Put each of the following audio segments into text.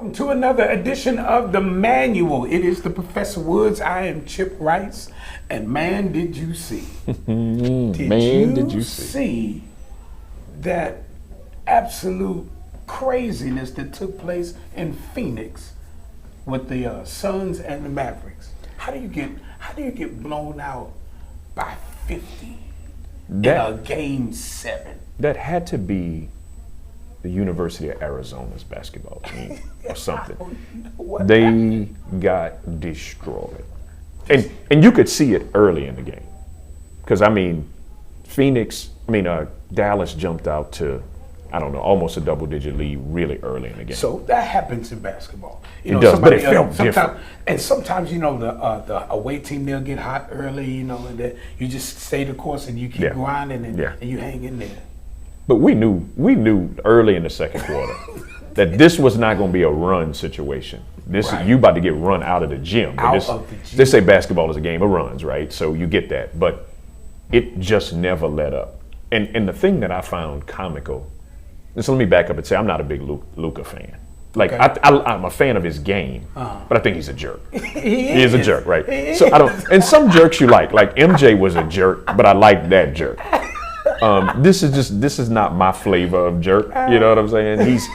welcome to another edition of the Manual. It is the Professor Woods. I am Chip Rice, and man, did you see? Did you see that absolute craziness that took place in Phoenix with the Suns and the Mavericks? How do you get blown out by 50 in a game 7? That had to be the University of Arizona's basketball team or something. They got destroyed. And you could see it early in the game. Because, I mean, Dallas jumped out to, I don't know, almost a double-digit lead really early in the game. So that happens in basketball. It does, but it felt different. And sometimes, the away team, they'll get hot early, and that you just stay the course and you keep grinding and you hang in there. But we knew early in the second quarter that this was not going to be a run situation. You about to get run out of the gym. They say basketball is a game of runs, right? So you get that, but it just never let up. And the thing that I found comical. So let me back up and say I'm not a big Luka fan. Like I'm a fan of his game, but I think he's a jerk. He is a jerk, right? So I don't. And some jerks you like MJ was a jerk, but I like that jerk. This is not my flavor of jerk. You know what I'm saying? He's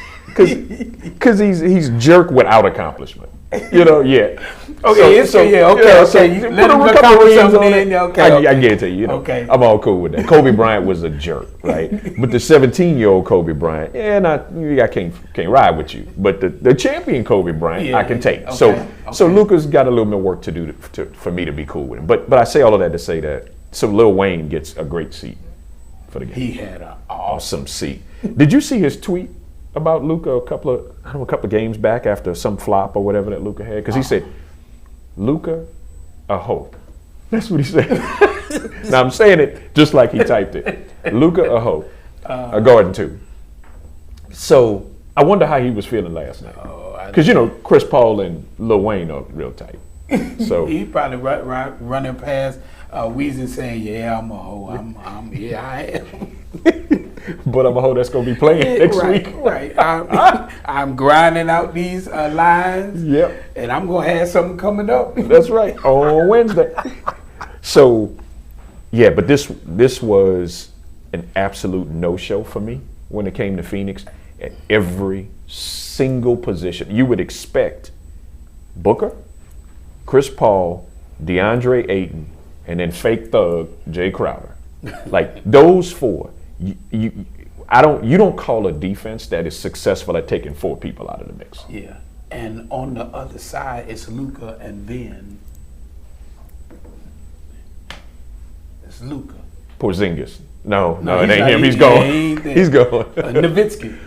jerk without accomplishment. Okay. You let him accomplish something in. I get it to you. Okay. I'm all cool with that. Kobe Bryant was a jerk, right? But the 17-year-old Kobe Bryant, I can't ride with you. But the champion Kobe Bryant, I can take. Okay. So Luka's got a little bit of work to do for me to be cool with him. But I say all of that to say that so Lil Wayne gets a great seat for the game. He had an awesome seat. Did you see his tweet about Luka a couple of games back after some flop or whatever that Luka had? Because he said, "Luka, a hoe." That's what he said. Now I'm saying it just like he typed it. Luka, a hoe, a garden too. So I wonder how he was feeling last night. Because Chris Paul and Lil Wayne are real tight. So he probably running past Weezy saying, "Yeah, I'm a hoe. I am." But I'm a hoe that's gonna be playing next week. Right. I'm grinding out these lines. Yep. And I'm gonna have something coming up. That's right. On Wednesday. So, but this was an absolute no-show for me when it came to Phoenix. At every single position, you would expect Booker, Chris Paul, DeAndre Ayton, and then fake thug Jay Crowder. Like those four. You don't call a defense that is successful at taking four people out of the mix. Yeah, and on the other side it's Luka, and then it's Luka. Porzingis. No, it ain't him. He's going. He's going. Nowitzki.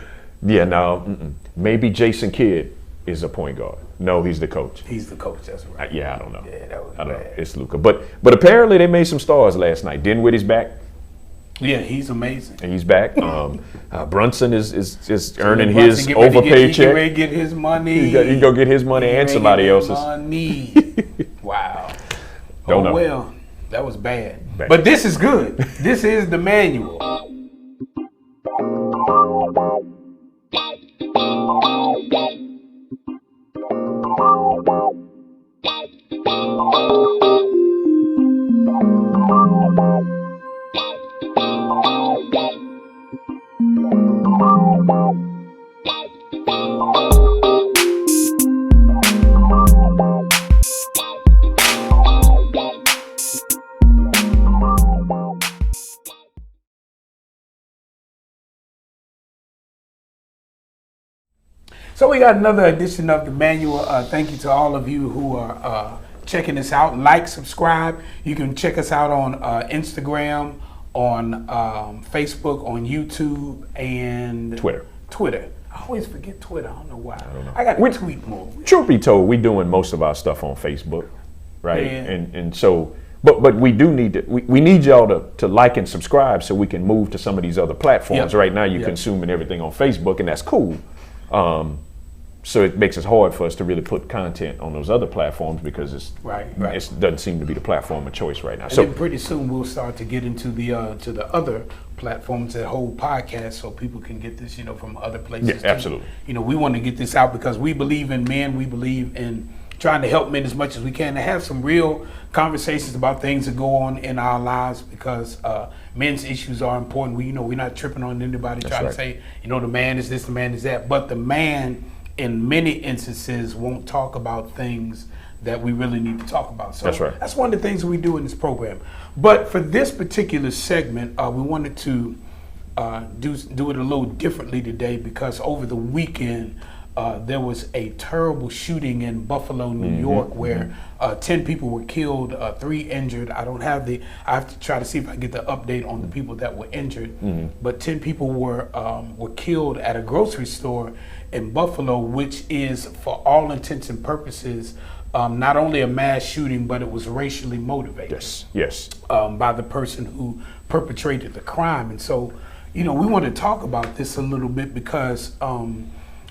Yeah, no. Maybe Jason Kidd is a point guard. No, he's the coach. He's the coach. That's right. I don't know. Yeah, that was I don't know. bad. It's Luka, but apparently they made some stars last night. Dinwiddie's back. Yeah, he's amazing. And he's back. Brunson is earning his overpaid check. He ready to get his money. He go get his money and somebody else's. Money. Wow. Don't know. Well, that was bad. But this is good. This is the Manual. So we got another edition of the Manual. Thank you to all of you who are checking us out. Like, subscribe. You can check us out on Instagram, on Facebook, on YouTube, and Twitter. I always forget Twitter. I don't know why. I don't know. I got to tweet more. Truth be told, we're doing most of our stuff on Facebook, right? Yeah. And so, but we do need to. We need y'all to like and subscribe so we can move to some of these other platforms. Yep. Right now, you're consuming everything on Facebook, and that's cool. So it makes it hard for us to really put content on those other platforms because it doesn't seem to be the platform of choice right now. And then pretty soon we'll start to get into the other platforms that hold podcasts, so people can get this, from other places. Yeah, absolutely. We want to get this out because we believe in men. We believe in trying to help men as much as we can to have some real conversations about things that go on in our lives, because men's issues are important. We're not tripping on anybody trying to say, the man is this, the man is that, but the man in many instances won't talk about things that we really need to talk about. So that's one of the things that we do in this program. But for this particular segment, we wanted to do it a little differently today, because over the weekend there was a terrible shooting in Buffalo, New York, where 10 people were killed, 3 injured. I have to try to see if I can get the update on the people that were injured. But 10 people were killed at a grocery store in Buffalo, which is, for all intents and purposes, not only a mass shooting, but it was racially motivated. Yes. By the person who perpetrated the crime. And so, we want to talk about this a little bit, because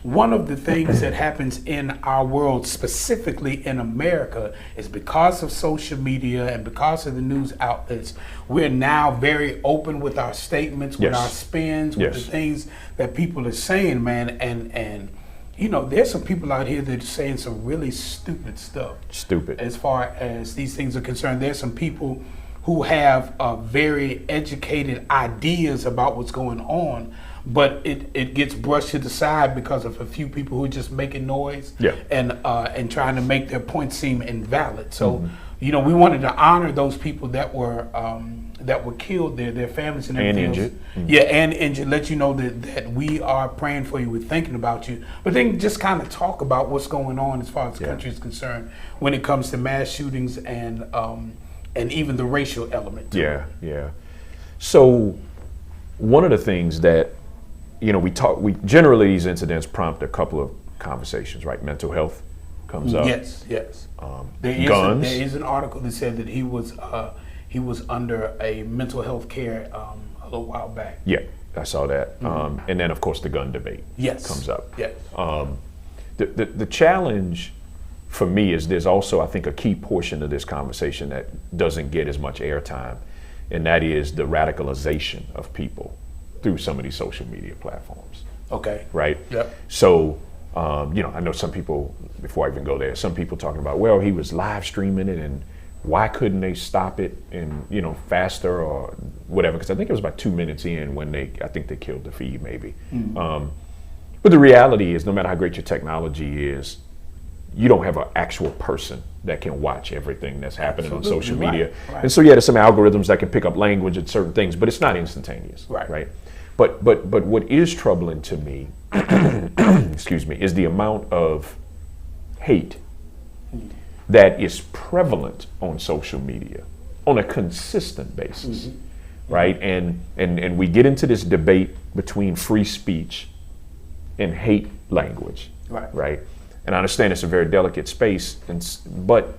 one of the things that happens in our world, specifically in America, is because of social media and because of the news outlets, we're now very open with our statements, with our spins, with the things that people are saying, man. And there's some people out here that are saying some really stupid stuff. As far as these things are concerned, there's some people who have very educated ideas about what's going on, but it gets brushed to the side because of a few people who are just making noise and trying to make their point seem invalid. So, we wanted to honor those people that were killed, their families and everything injured. And injured. Let you know that we are praying for you, we're thinking about you. But then just kind of talk about what's going on as far as the country is concerned when it comes to mass shootings and even the racial element. Yeah. So one of the things that we generally, these incidents prompt a couple of conversations, right? Mental health comes up. Yes. Guns. There is an article that said that he was under a mental health care a little while back. Yeah, I saw that. And then of course the gun debate comes up. Yes. The challenge for me is there's also, I think, a key portion of this conversation that doesn't get as much airtime, and that is the radicalization of people through some of these social media platforms. Okay. Right? Yep. So, I know some people, before I even go there, some people talking about, well, he was live streaming it and why couldn't they stop it and, faster or whatever? Because I think it was about 2 minutes in when I think they killed the feed maybe. But the reality is, no matter how great your technology is, you don't have an actual person that can watch everything that's happening on social media. Right. And so there's some algorithms that can pick up language and certain things, but it's not instantaneous. Right? But what is troubling to me, excuse me, is the amount of hate that is prevalent on social media on a consistent basis. Right? And we get into this debate between free speech and hate language. Right? And I understand it's a very delicate space, but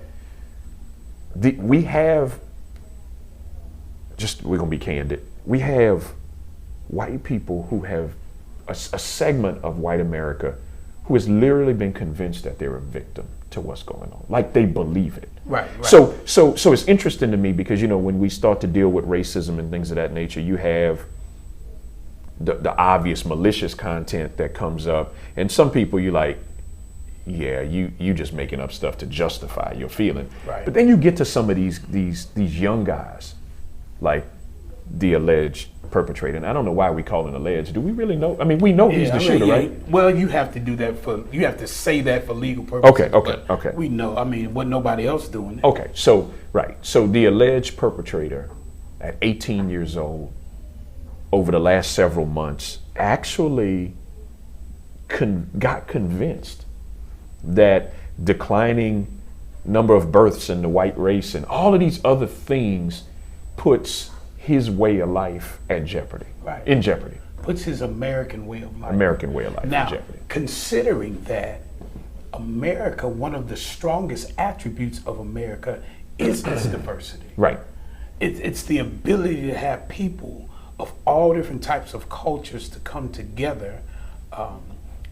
we're going to be candid, we have white people who have a segment of white America who has literally been convinced that they're a victim to what's going on. Like they believe it. Right. So it's interesting to me because, when we start to deal with racism and things of that nature, you have the obvious malicious content that comes up, and some people you like, yeah, you just making up stuff to justify your feeling. Right. But then you get to some of these young guys, like the alleged perpetrator. And I don't know why we call him alleged. Do we really know? I mean, we know he's the shooter, right? Well, you have to do that you have to say that for legal purposes. Okay. We know. I mean, wasn't nobody else doing it. Okay, so the alleged perpetrator at 18 years old, over the last several months, actually got convinced that declining number of births in the white race and all of these other things puts his way of life at jeopardy. Right. In jeopardy. Puts his American way of life. Now, in jeopardy. Considering that America, one of the strongest attributes of America is its diversity. Right. It's the ability to have people of all different types of cultures to come together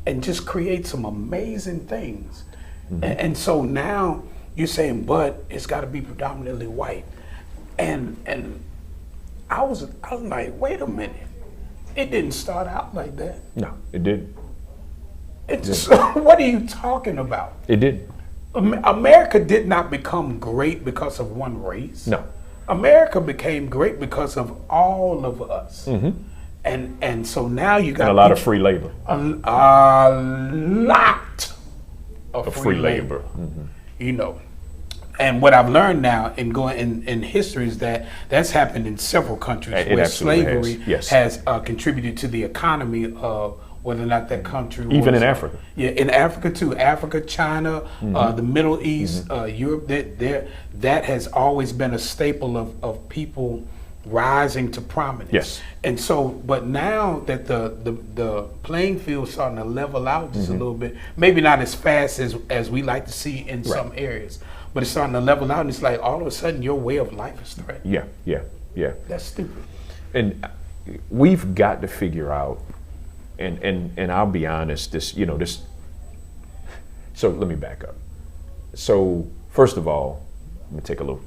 and just create some amazing things. And so now you're saying, but it's got to be predominantly white. And I was like, wait a minute. It didn't start out like that. No, it didn't. What are you talking about? It didn't. America did not become great because of one race. No. America became great because of all of us. And so now you got and a lot of free labor. A lot of free labor. You know. And what I've learned now in history is that that's happened in several countries where slavery has contributed to the economy of whether or not that country even in Africa. Yeah, in Africa too. Africa, China, the Middle East, Europe. That has always been a staple of people rising to prominence. Yes. And so, but now that the playing field is starting to level out just a little bit, maybe not as fast as we like to see in some areas, but it's starting to level out, and it's like all of a sudden your way of life is threatened. Yeah. That's stupid. And we've got to figure out, and I'll be honest, this. So let me back up. So first of all, let me take a little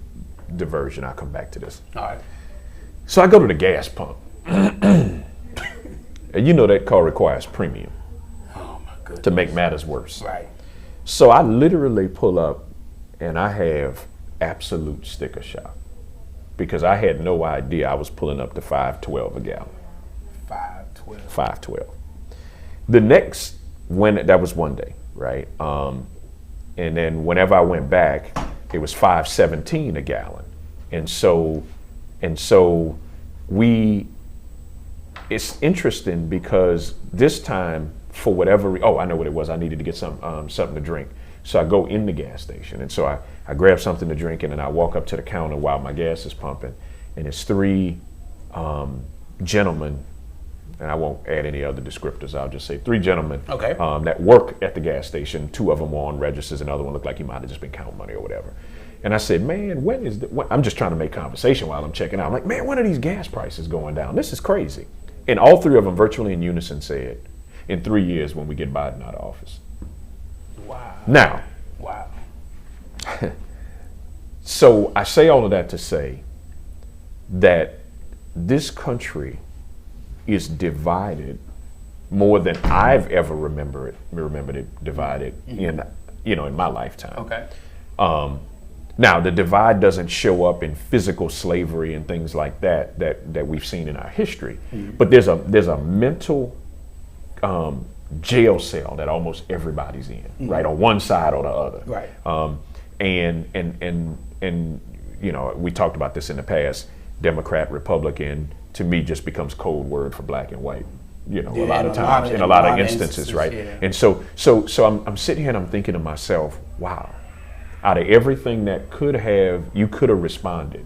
diversion. I'll come back to this. All right. So I go to the gas pump, and you know that car requires premium. Oh my goodness. To make matters worse. Right. So I literally pull up, and I have absolute sticker shock because I had no idea I was pulling up to $5.12 a gallon. $5.12. The next that was one day, right? And then whenever I went back, it was $5.17 a gallon, and so it's interesting because this time, for whatever I know what it was. I needed to get something to drink. So I go in the gas station, and so I grab something to drink, and then I walk up to the counter while my gas is pumping, and it's three gentlemen, and I won't add any other descriptors, I'll just say three gentlemen that work at the gas station. Two of them were on registers, another one looked like he might have just been counting money or whatever. And I said, man, I'm just trying to make conversation while I'm checking out. I'm like, man, when are these gas prices going down? This is crazy. And all three of them virtually in unison said, in 3 years when we get Biden out of office. Wow. Now. Wow. So I say all of that to say that this country is divided more than I've ever remembered it divided in my lifetime. Okay. Now the divide doesn't show up in physical slavery and things like that we've seen in our history, but there's a mental jail cell that almost everybody's in, right, on one side or the other. Right. And we talked about this in the past. Democrat, Republican, to me, just becomes code word for black and white. A lot of times, in a lot of instances, right? Yeah. And so I'm sitting here and I'm thinking to myself, wow, out of everything that you could have responded,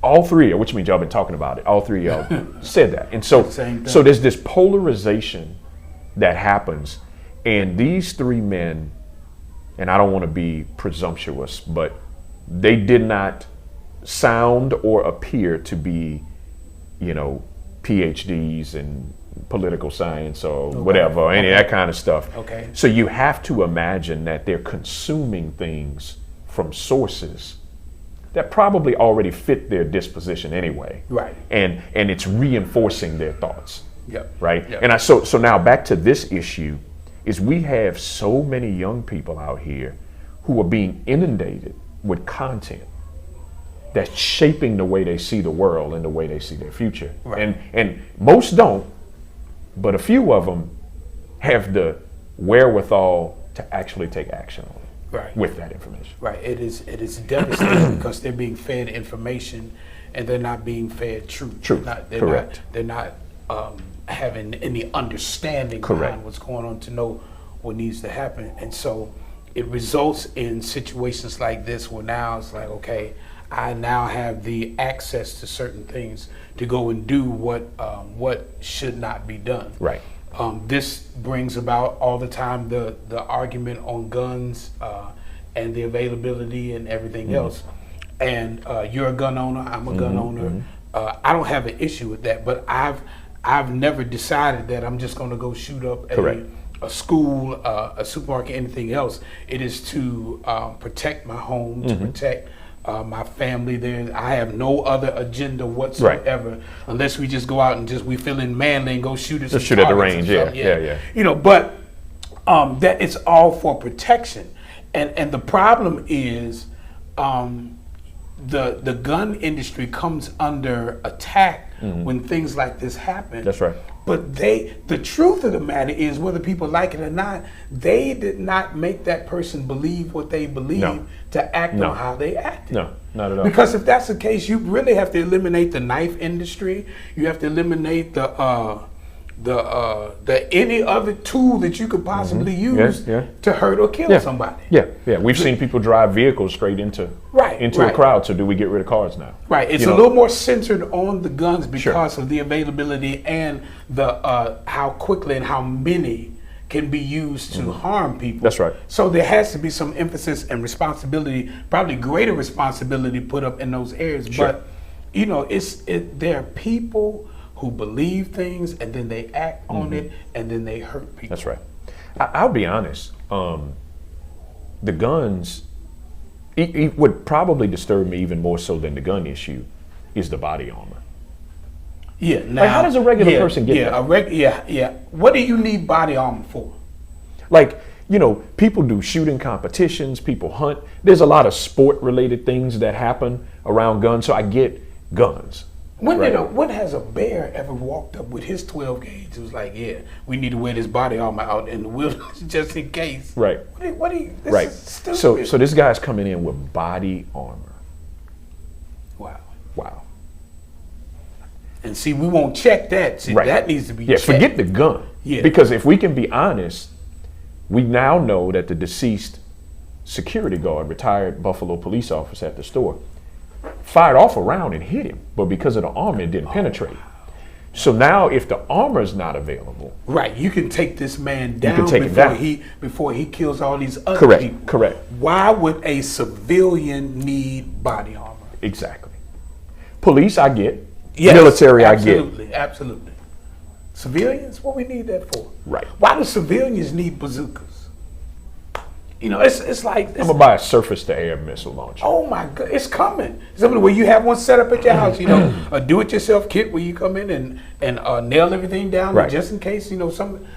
all three, which means y'all been talking about it, all three of y'all said that. And so there's this polarization that happens, and these three men, and I don't want to be presumptuous, but they did not sound or appear to be, PhDs in political science or whatever, or any of that kind of stuff. Okay. So you have to imagine that they're consuming things from sources that probably already fit their disposition anyway. Right. And it's reinforcing their thoughts. Yep. Right. Yep. And so now back to this issue is we have so many young people out here who are being inundated with content that's shaping the way they see the world and the way they see their future. Right. And most don't, but a few of them have the wherewithal to actually take action on it with that information. Right. It is devastating because they're being fed information and they're not being fed truth. Correct. They're not having any understanding behind what's going on to know what needs to happen. And so it results in situations like this where now it's like, okay, I now have the access to certain things to go and do what should not be done. Right. This brings about all the time the argument on guns and the availability and everything else. And you're a gun owner, I'm a gun owner. I don't have an issue with that, but I've never decided that I'm just going to go shoot up a school, a supermarket, anything else. It is to protect my home, to protect my family. There, I have no other agenda whatsoever, unless we just go out and we feel in manly and go shoot at shoot at the range. Yeah. You know, but that it's all for protection, and the problem is the gun industry comes under attack when things like this happen. That's right. But the truth of the matter is, whether people like it or not, they did not make that person believe what they believe to act on how they acted. No, not at all. Because if that's the case, you really have to eliminate the knife industry. You have to eliminate the any other tool that you could possibly use to hurt or kill somebody. Yeah. We've seen people drive vehicles straight into a crowd. So do we get rid of cars now? Right. It's a little more centered on the guns because of the availability and the how quickly and how many can be used to harm people. That's right. So there has to be some emphasis and responsibility, probably greater responsibility put up in those areas. Sure. But there are people who believe things and then they act on it and then they hurt people. That's right. I'll be honest. The guns, it would probably disturb me even more so than the gun issue is the body armor. Yeah. Now, like, how does a regular person get that? What do you need body armor for? Like, people do shooting competitions, people hunt. There's a lot of sport-related things that happen around guns, so I get guns. When has a bear ever walked up with his 12 gauge? It was like, we need to wear this body armor out in the wilderness just in case. Right. This is stupid. So this guy's coming in with body armor. Wow. And see, we won't check that. See, that needs to be checked. Forget the gun. Yeah. Because if we can be honest, we now know that the deceased security guard, retired Buffalo police officer at the store, fired off a round and hit him, but because of the armor, it didn't penetrate. So now, if the armor is not available, you can take this man down before he kills all these other people. Correct. Why would a civilian need body armor? Exactly. Police, I get. Yes, military, I get. Absolutely. Civilians, what we need that for? Right. Why do civilians need bazookas? It's like... I'm going to buy a surface-to-air missile launcher. Oh, my God. It's coming. Something where you have one set up at your house, a do-it-yourself kit where you come in and nail everything down just in case, something.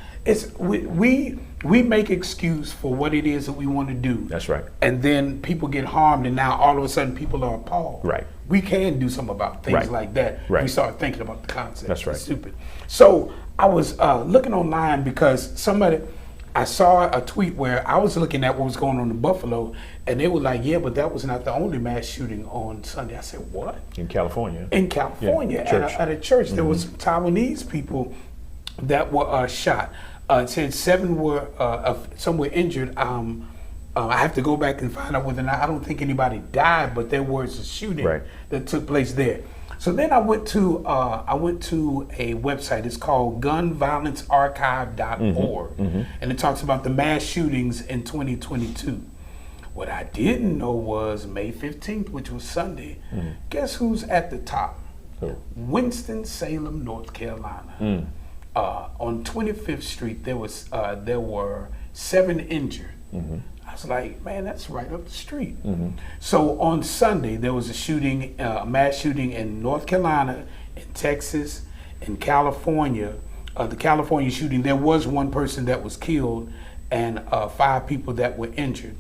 We make excuse for what it is that we want to do. That's right. And then people get harmed, and now all of a sudden people are appalled. Right. We can do something about things like that. Right. We start thinking about the concept. That's right. It's stupid. So I was looking online because I saw a tweet where I was looking at what was going on in Buffalo, and they were like, but that was not the only mass shooting on Sunday. I said, what? In California. In California, at a church. There was some Taiwanese people that were shot. It said 7 were, some were injured. I have to go back and find out whether or not, I don't think anybody died, but there was a shooting that took place there. So then I went to a website. It's called gunviolencearchive.org, and it talks about the mass shootings in 2022. What I didn't know was May 15th, which was Sunday. Guess who's at the top? Winston-Salem, North Carolina. On 25th Street, there were 7 injured. I was like, man, that's right up the street. So on Sunday, there was a mass shooting in North Carolina, in Texas, in California. The California shooting, there was 1 person that was killed and 5 people that were injured.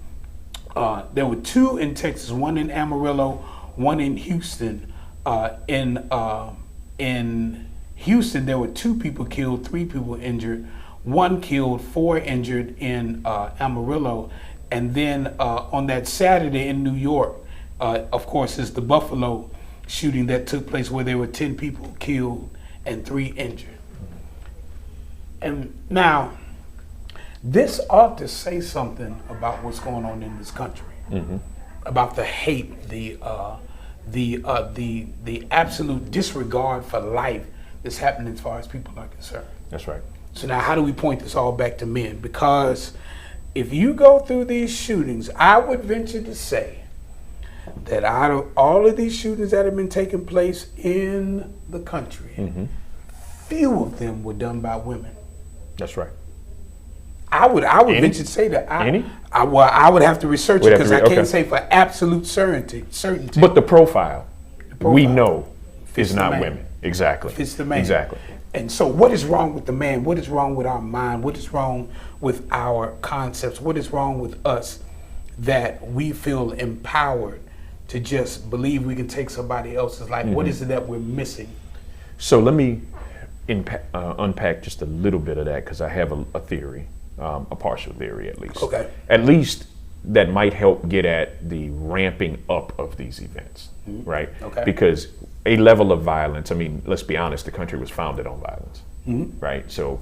There were 2 in Texas, 1 in Amarillo, 1 in Houston. In Houston, there were 2 people killed, 3 people injured, 1 killed, 4 injured in Amarillo. And then on that Saturday in New York, of course, is the Buffalo shooting that took place where there were 10 people killed and 3 injured. And now, this ought to say something about what's going on in this country, about the hate, the absolute disregard for life that's happening as far as people are concerned. That's right. So now, how do we point this all back to men? Because if you go through these shootings, I would venture to say that out of all of these shootings that have been taking place in the country, few of them were done by women. That's right. I would venture to say that. Any? I would have to research it because I can't say for absolute certainty. But the profile we know is not man. women. Exactly. Fits the man. Exactly. And so what is wrong with the man? What is wrong with our mind? What is wrong with our concepts? What is wrong with us that we feel empowered to just believe we can take somebody else's life? What is it that we're missing? So let me unpack just a little bit of that, because I have a theory, a partial theory at least. Okay. At least that might help get at the ramping up of these events, right? Okay. Because a level of violence, I mean, let's be honest, the country was founded on violence, right? So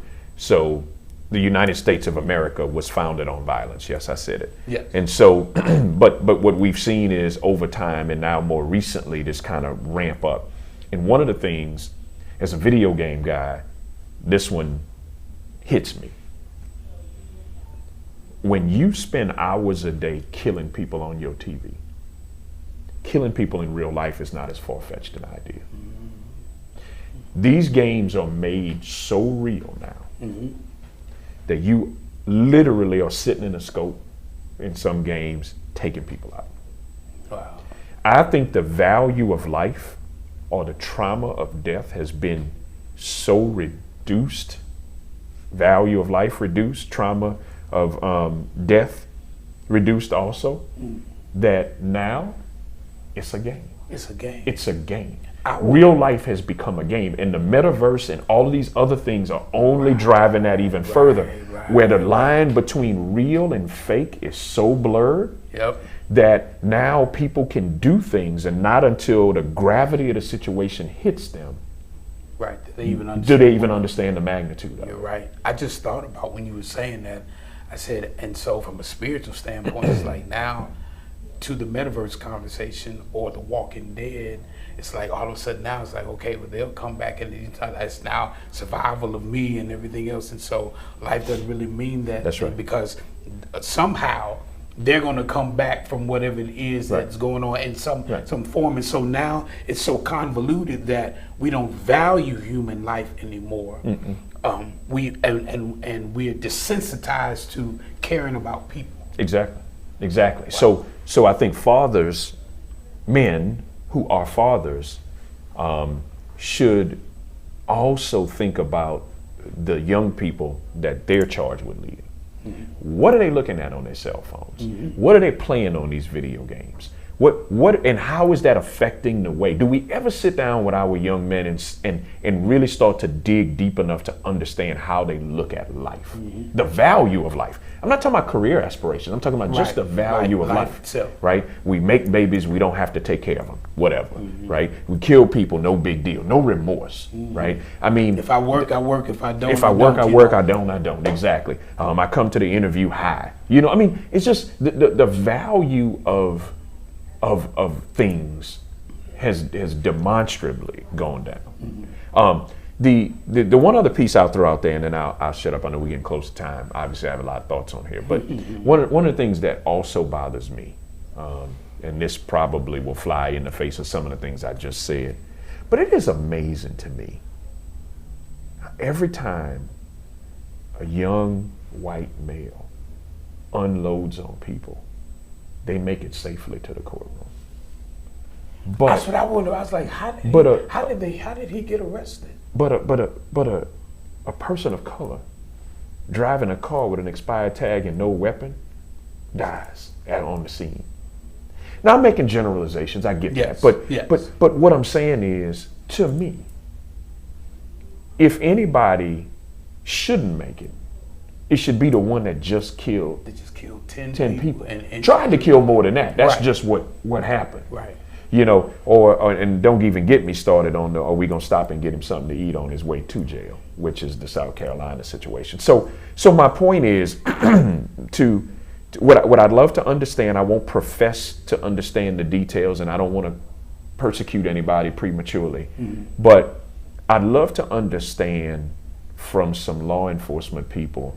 the United States of America was founded on violence. Yes, I said it. Yes. And so, but what we've seen is over time, and now more recently, this kind of ramp up. And one of the things, as a video game guy, this one hits me. When you spend hours a day killing people on your TV, killing people in real life is not as far-fetched an idea. These games are made so real now that you literally are sitting in a scope in some games taking people out. Wow. I think the value of life or the trauma of death has been so reduced, value of life reduced, trauma of death reduced also, that now it's a game. It's a game. It's a game. Real life has become a game, and the metaverse and all of these other things are only driving that even further, where the line between real and fake is so blurred that now people can do things, and not until the gravity of the situation hits them do they even understand the magnitude of it. You're right. I just thought about when you were saying that, I said, and so from a spiritual standpoint, it's like now to the metaverse conversation or the Walking Dead, it's like all of a sudden now it's like, okay, well, they'll come back and it's now survival of me and everything else. And so life doesn't really mean that. That's right. Because somehow they're going to come back from whatever it is that's going on in some form. And so now it's so convoluted that we don't value human life anymore. We're desensitized to caring about people. Exactly. Wow. So I think fathers, men who are fathers, should also think about the young people that they're charged with leading. What are they looking at on their cell phones? What are they playing on these video games? What and how is that affecting the way? Do we ever sit down with our young men and really start to dig deep enough to understand how they look at life, the value of life? I'm not talking about career aspirations. I'm talking about just the value of life itself, right? We make babies, we don't have to take care of them, whatever, right? We kill people, no big deal, no remorse, right? I mean, if I work, I work. If I don't, I work. I don't. Exactly. I come to the interview high. You know, I mean, it's just the value of things has demonstrably gone down. The one other piece I'll throw out there, and then I'll shut up. I know we're getting close to time. Obviously, I have a lot of thoughts on here, but one of the things that also bothers me, and this probably will fly in the face of some of the things I just said, but it is amazing to me. Every time a young white male unloads on people, they make it safely to the courtroom. But that's what I wonder. I was like, how did he get arrested? But a person of color driving a car with an expired tag and no weapon dies on the scene. Now I'm making generalizations. I get that, but what I'm saying is, to me, if anybody shouldn't make it, it should be the one that just killed. They just killed 10 people. And tried to kill more than that. That's just what happened. Right. You know, or and don't even get me started on are we gonna stop and get him something to eat on his way to jail, which is the South Carolina situation. So my point is to what I'd love to understand. I won't profess to understand the details, and I don't want to persecute anybody prematurely, but I'd love to understand from some law enforcement people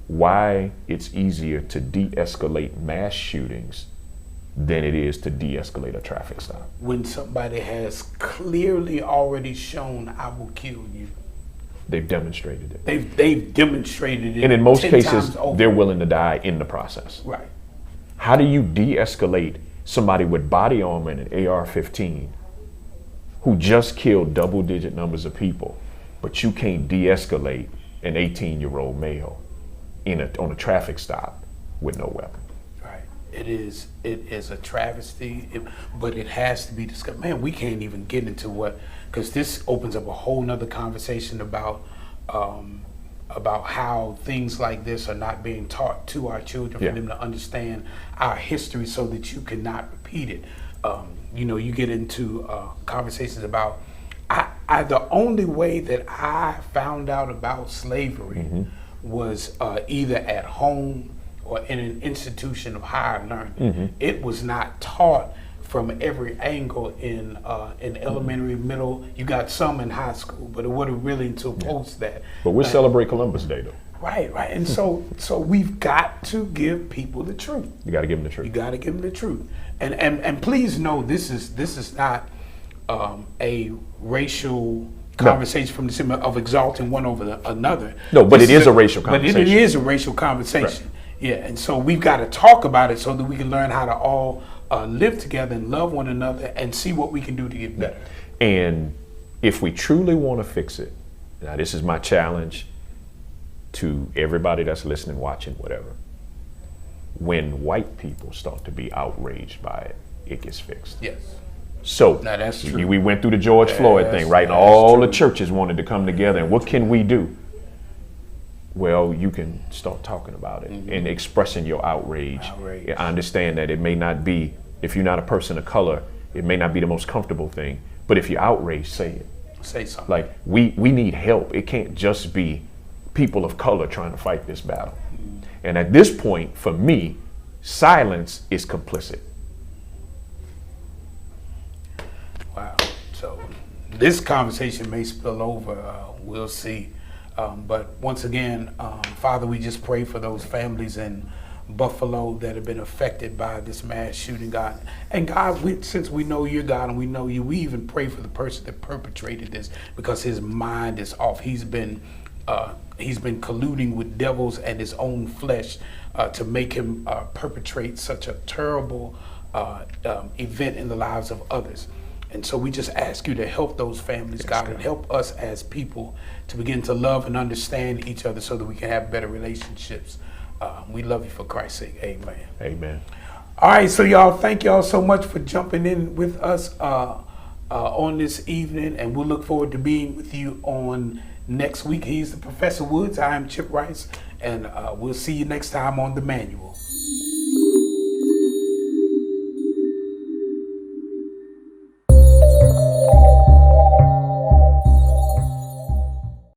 why it's easier to de-escalate mass shootings than it is to de-escalate a traffic stop. When somebody has clearly already shown, I will kill you. They've demonstrated it. They've demonstrated it. And in most 10 cases, times over. they're willing to die in the process. Right. How do you de-escalate somebody with body armor and an AR-15 who just killed double-digit numbers of people, but you can't de-escalate an 18-year-old male on a traffic stop with no weapon? Right. It is a travesty, but it has to be discussed. Man, we can't even get into because this opens up a whole nother conversation about how things like this are not being taught to our children for them to understand our history so that you cannot repeat it. You get into conversations about the only way that I found out about slavery was either at home or in an institution of higher learning. It was not taught from every angle in elementary, middle. You got some in high school, but it wasn't really until post that. But we'll celebrate Columbus Day, though. Right. And so we've got to give people the truth. You got to give them the truth. You got to give them the truth. And please know this is not a racial conversation from the similar of exalting one over another. No, but it is a racial conversation. But it is a racial conversation. Right. Yeah, and so we've got to talk about it so that we can learn how to all live together and love one another and see what we can do to get better. And if we truly want to fix it, now this is my challenge to everybody that's listening, watching, whatever. When white people start to be outraged by it, it gets fixed. Yes. So now that's true. We went through the George Floyd thing, right? And all the churches wanted to come together. And what can we do? Well, you can start talking about it and expressing your outrage. I understand that it may not be, if you're not a person of color, it may not be the most comfortable thing. But if you're outraged, say it. Say something. Like, we need help. It can't just be people of color trying to fight this battle. And at this point, for me, silence is complicit. Wow. So this conversation may spill over. We'll see. But once again, Father, we just pray for those families in Buffalo that have been affected by this mass shooting, God. And God, since we know you're God and we know you, we even pray for the person that perpetrated this because his mind is off. He's been colluding with devils and his own flesh to make him perpetrate such a terrible event in the lives of others. And so we just ask you to help those families, God, and help us as people to begin to love and understand each other so that we can have better relationships. We love you for Christ's sake. Amen. Amen. All right, so y'all, thank y'all so much for jumping in with us on this evening, and we'll look forward to being with you on next week. He's the Professor Woods. I am Chip Rice, and we'll see you next time on The Manual.